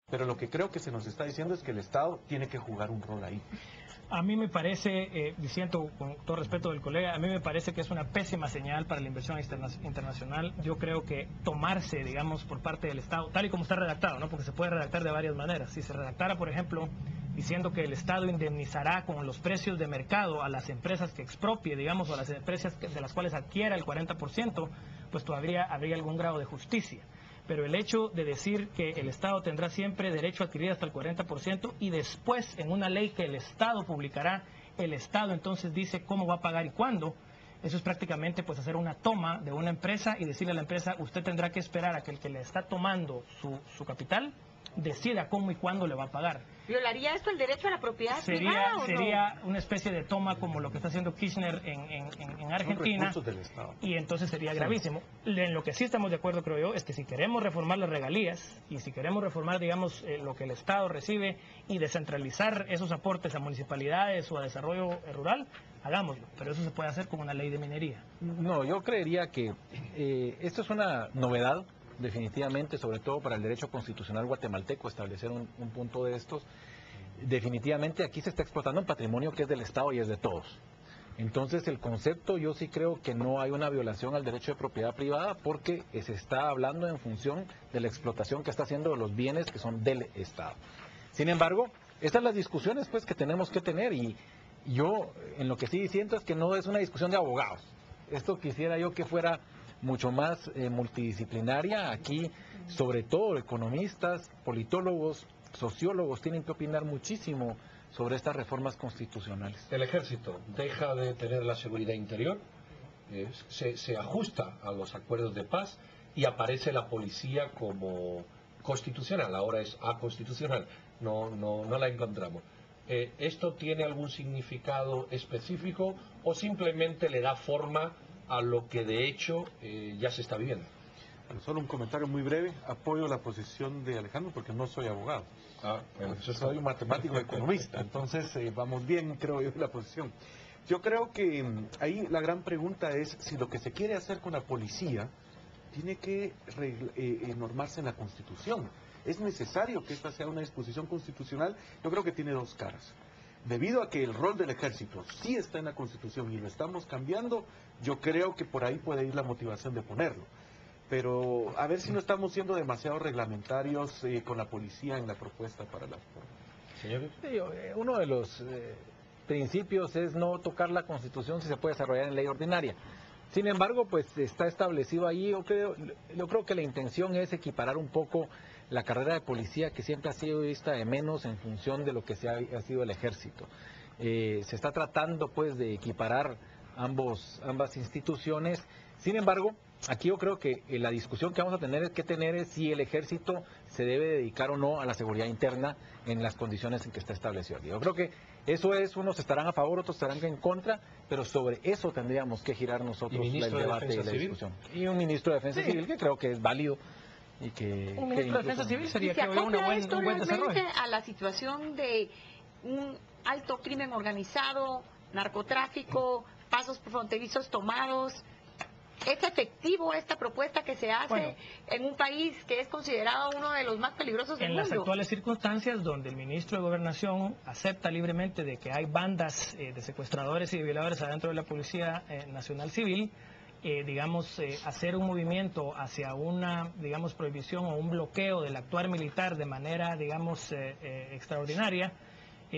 Pero lo que creo que se nos está diciendo es que el Estado tiene que jugar un rol ahí. A mí me parece, diciendo con todo respeto del colega, a mí me parece que es una pésima señal para la inversión internacional. Yo creo que tomarse, digamos, por parte del Estado, tal y como está redactado, ¿no? Porque se puede redactar de varias maneras. Si se redactara, por ejemplo, diciendo que el Estado indemnizará con los precios de mercado a las empresas que expropie, digamos, o a las empresas de las cuales adquiera el 40%, pues todavía habría algún grado de justicia. Pero el hecho de decir que el Estado tendrá siempre derecho a adquirir hasta el 40% y después en una ley que el Estado publicará, el Estado entonces dice cómo va a pagar y cuándo, eso es prácticamente pues hacer una toma de una empresa y decirle a la empresa, usted tendrá que esperar a que el que le está tomando su capital decida cómo y cuándo le va a pagar. ¿Violaría esto el derecho a la propiedad privada o no? Sería una especie de toma como lo que está haciendo Kirchner en Argentina, y entonces sería gravísimo. En lo que sí estamos de acuerdo, creo yo, es que si queremos reformar las regalías y si queremos reformar, digamos, lo que el Estado recibe y descentralizar esos aportes a municipalidades o a desarrollo rural, hagámoslo, pero eso se puede hacer con una ley de minería. No, yo creería que esto es una novedad, definitivamente, sobre todo para el derecho constitucional guatemalteco, establecer un punto de estos. Definitivamente aquí se está explotando un patrimonio que es del Estado y es de todos. Entonces el concepto, yo sí creo que no hay una violación al derecho de propiedad privada porque se está hablando en función de la explotación que está haciendo de los bienes que son del Estado. Sin embargo, estas son las discusiones pues que tenemos que tener, y yo en lo que sí siento es que no es una discusión de abogados. Esto quisiera yo que fuera mucho más multidisciplinaria. Aquí, sobre todo, economistas, politólogos, sociólogos tienen que opinar muchísimo sobre estas reformas constitucionales. El ejército deja de tener la seguridad interior, se ajusta a los acuerdos de paz y aparece la policía como constitucional, ahora es aconstitucional, no la encontramos. ¿Esto tiene algún significado específico o simplemente le da forma a lo que de hecho ya se está viviendo? Bueno, solo un comentario muy breve. Apoyo la posición de Alejandro porque no soy abogado. Bueno, soy un matemático economista, entonces vamos bien, creo yo, la posición. Yo creo que ahí la gran pregunta es si lo que se quiere hacer con la policía tiene que normarse en la Constitución. ¿Es necesario que esta sea una disposición constitucional? Yo creo que tiene dos caras. Debido a que el rol del ejército sí está en la Constitución y lo estamos cambiando, yo creo que por ahí puede ir la motivación de ponerlo. Pero a ver si no estamos siendo demasiado reglamentarios con la policía en la propuesta para la reforma. Señores, uno de los principios es no tocar la Constitución si se puede desarrollar en ley ordinaria. Sin embargo, pues está establecido ahí. Yo creo que la intención es equiparar un poco la carrera de policía, que siempre ha sido vista de menos en función de lo que ha sido el ejército. Se está tratando pues de equiparar ambas instituciones. Sin embargo, aquí yo creo que la discusión que vamos a tener es si el ejército se debe dedicar o no a la seguridad interna en las condiciones en que está establecido aquí. Yo creo que eso es, unos estarán a favor, otros estarán en contra, pero sobre eso tendríamos que girar nosotros el debate y la discusión. Y un ministro de Defensa Civil que creo que es válido. Y que, un ministro de Defensa Civil sería que un buen desarrollo a la situación de un alto crimen organizado, narcotráfico, pasos fronterizos tomados. ¿Es efectivo esta propuesta que se hace en un país que es considerado uno de los más peligrosos del mundo? En las actuales circunstancias, donde el ministro de Gobernación acepta libremente de que hay bandas de secuestradores y de violadores adentro de la Policía Nacional Civil, hacer un movimiento hacia una, prohibición o un bloqueo del actuar militar de manera, extraordinaria,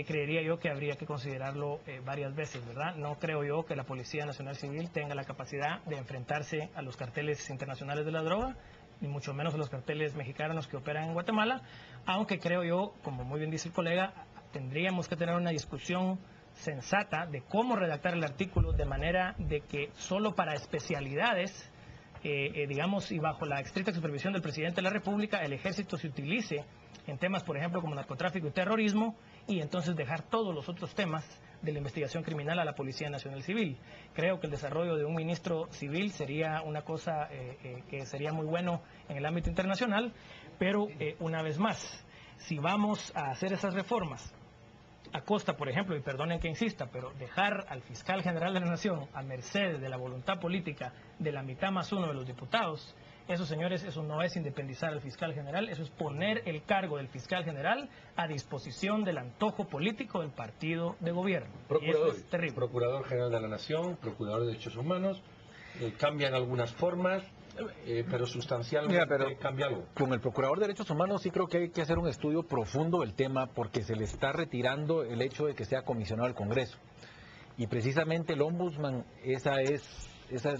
creería yo que habría que considerarlo varias veces, ¿verdad? No creo yo que la Policía Nacional Civil tenga la capacidad de enfrentarse a los carteles internacionales de la droga, ni mucho menos a los carteles mexicanos que operan en Guatemala, aunque creo yo, como muy bien dice el colega, tendríamos que tener una discusión sensata de cómo redactar el artículo de manera de que solo para especialidades, y bajo la estricta supervisión del presidente de la República, el ejército se utilice en temas, por ejemplo, como narcotráfico y terrorismo, y entonces dejar todos los otros temas de la investigación criminal a la Policía Nacional Civil. Creo que el desarrollo de un ministro civil sería una cosa que sería muy bueno en el ámbito internacional, pero una vez más, si vamos a hacer esas reformas a costa, por ejemplo, y perdonen que insista, pero dejar al fiscal general de la Nación a merced de la voluntad política de la mitad más uno de los diputados, Eso, señores, eso no es independizar al fiscal general, eso es poner el cargo del fiscal general a disposición del antojo político del partido de gobierno. Procurador, y eso es terrible. Procurador General de la Nación, Procurador de Derechos Humanos, cambian algunas formas, pero sustancialmente cambia algo. Con el Procurador de Derechos Humanos sí creo que hay que hacer un estudio profundo del tema, porque se le está retirando el hecho de que sea comisionado al Congreso. Y precisamente el Ombudsman, esa es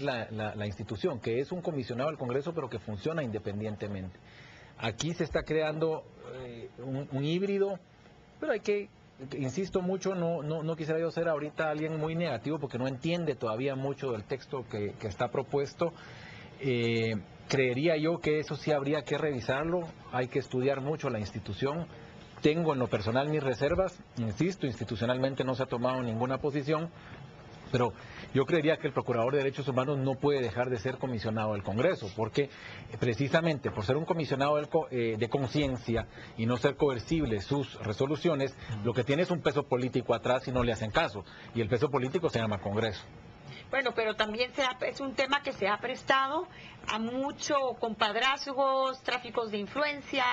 la institución, que es un comisionado al Congreso, pero que funciona independientemente. Aquí se está creando un híbrido, pero hay que, insisto mucho, no quisiera yo ser ahorita alguien muy negativo, porque no entiende todavía mucho del texto que está propuesto. Creería yo que eso sí habría que revisarlo, hay que estudiar mucho la institución. Tengo en lo personal mis reservas, insisto, institucionalmente no se ha tomado ninguna posición, pero yo creería que el Procurador de Derechos Humanos no puede dejar de ser comisionado del Congreso, porque precisamente por ser un comisionado de conciencia y no ser coercible sus resoluciones, lo que tiene es un peso político atrás y no le hacen caso, y el peso político se llama Congreso. Bueno, pero también es un tema que se ha prestado a mucho compadrazgos, tráficos de influencia.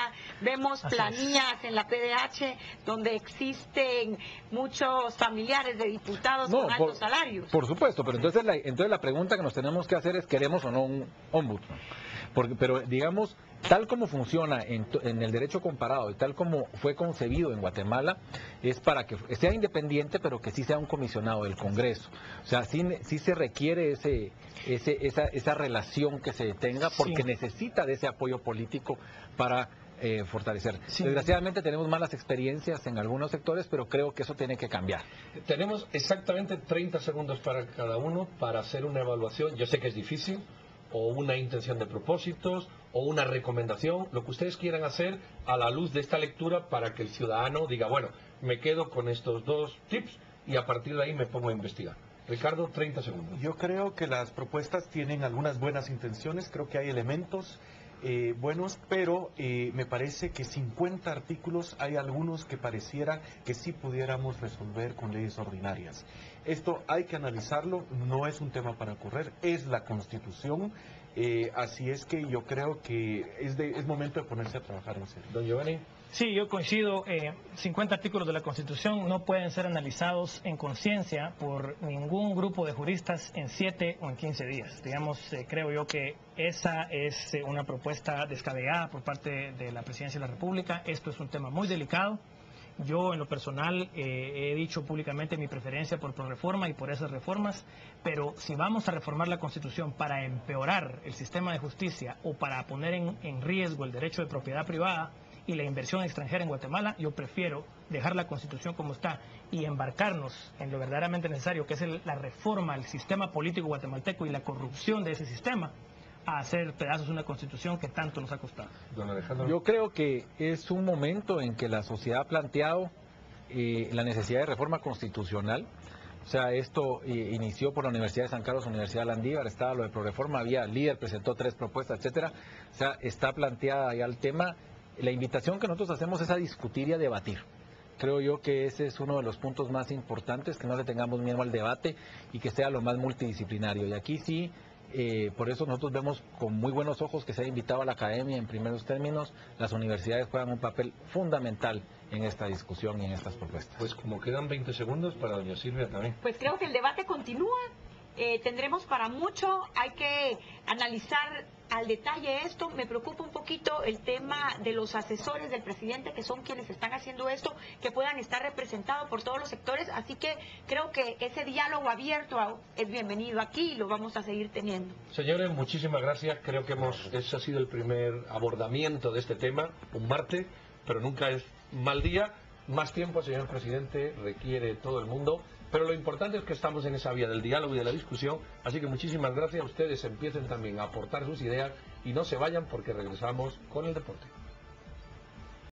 Vemos planillas en la PDH donde existen muchos familiares de diputados con altos salarios. Por supuesto, pero entonces la pregunta que nos tenemos que hacer es: ¿queremos o no un ombudsman? Pero digamos, tal como funciona en el derecho comparado y tal como fue concebido en Guatemala, es para que sea independiente, pero que sí sea un comisionado del Congreso. O sea, sí se requiere esa relación que se tenga, porque necesita de ese apoyo político para fortalecer. Desgraciadamente tenemos malas experiencias en algunos sectores, pero creo que eso tiene que cambiar. Tenemos exactamente 30 segundos para cada uno para hacer una evaluación. Yo sé que es difícil, o una intención de propósitos, o una recomendación, lo que ustedes quieran hacer a la luz de esta lectura, para que el ciudadano diga, bueno, me quedo con estos dos tips y a partir de ahí me pongo a investigar. Ricardo, 30 segundos. Yo creo que las propuestas tienen algunas buenas intenciones, creo que hay elementos buenos, pero me parece que 50 artículos hay algunos que pareciera que sí pudiéramos resolver con leyes ordinarias. Esto hay que analizarlo, no es un tema para correr, es la Constitución, así es que yo creo que es momento de ponerse a trabajar en serio. Don Giovanni. Sí, yo coincido. 50 artículos de la Constitución no pueden ser analizados en conciencia por ningún grupo de juristas en 7 o en 15 días. Digamos, creo yo que esa es una propuesta descabellada por parte de la Presidencia de la República. Esto es un tema muy delicado. Yo, en lo personal, he dicho públicamente mi preferencia por Proreforma y por esas reformas, pero si vamos a reformar la Constitución para empeorar el sistema de justicia o para poner en riesgo el derecho de propiedad privada y la inversión extranjera en Guatemala, yo prefiero dejar la Constitución como está y embarcarnos en lo verdaderamente necesario, que es la reforma al sistema político guatemalteco y la corrupción de ese sistema, a hacer pedazos una Constitución que tanto nos ha costado. Don Alejandro. Yo creo que es un momento en que la sociedad ha planteado la necesidad de reforma constitucional. O sea, esto inició por la Universidad de San Carlos, Universidad de Landívar, estaba lo de Proreforma, había líder, presentó 3 propuestas, etcétera. O sea, está planteada ya el tema. La invitación que nosotros hacemos es a discutir y a debatir. Creo yo que ese es uno de los puntos más importantes, que no le tengamos miedo al debate y que sea lo más multidisciplinario. Y aquí sí, por eso nosotros vemos con muy buenos ojos que se ha invitado a la academia en primeros términos. Las universidades juegan un papel fundamental en esta discusión y en estas propuestas. Pues como quedan 20 segundos para doña Silvia también. Pues creo que el debate continúa. Tendremos para mucho, hay que analizar al detalle esto. Me preocupa un poquito el tema de los asesores del presidente, que son quienes están haciendo esto, que puedan estar representados por todos los sectores, así que creo que ese diálogo abierto es bienvenido aquí y lo vamos a seguir teniendo. Señores, muchísimas gracias. Creo que ese ha sido el primer abordamiento de este tema, un martes, pero nunca es mal día. Más tiempo, señor presidente, requiere todo el mundo. Pero lo importante es que estamos en esa vía del diálogo y de la discusión, así que muchísimas gracias. Ustedes empiecen también a aportar sus ideas y no se vayan, porque regresamos con el deporte.